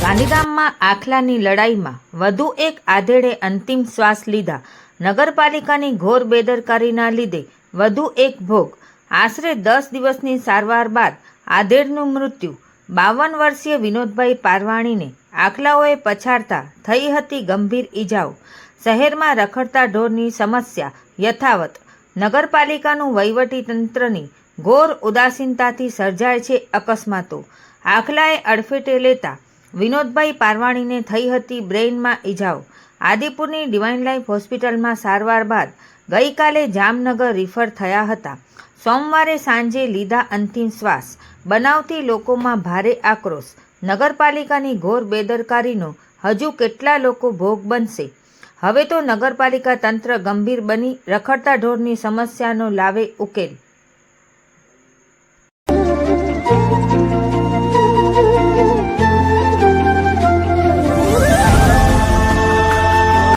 ગાંધીધામમાં આખલાની લડાઈમાં વધુ એક આધેડે અંતિમ શ્વાસ લીધા. નગરપાલિકાની ઘોર બેદરકારીના લીધે વધુ એક ભોગ. આશરે 10 દિવસની સારવાર બાદ આધેડનું મૃત્યુ. 52 વર્ષીય વિનોદભાઈ પારવાણીને આખલાઓએ પછાડતા થઈ હતી ગંભીર ઈજાઓ. શહેરમાં રખડતા ઢોરની સમસ્યા યથાવત. નગરપાલિકાનું વહીવટીતંત્રની ઘોર ઉદાસીનતાથી સર્જાય છે અકસ્માતો. આખલાએ અડફેટે લેતા વિનોદભાઈ પારવાણીને થઈ હતી બ્રેઇનમાં ઈજાઓ. આદિપુરની ડિવાઇન લાઇફ હોસ્પિટલમાં સારવાર બાદ ગઈકાલે જામનગર રિફર થયા હતા. સોમવારે સાંજે લીધા અંતિમ શ્વાસ. બનાવથી લોકોમાં ભારે આક્રોશ. નગરપાલિકાની ઘોર બેદરકારીનો હજુ કેટલા લોકો ભોગ બનશે? હવે તો નગરપાલિકા તંત્ર ગંભીર બની રખડતા ઢોરની સમસ્યાનો લાવે ઉકેલ.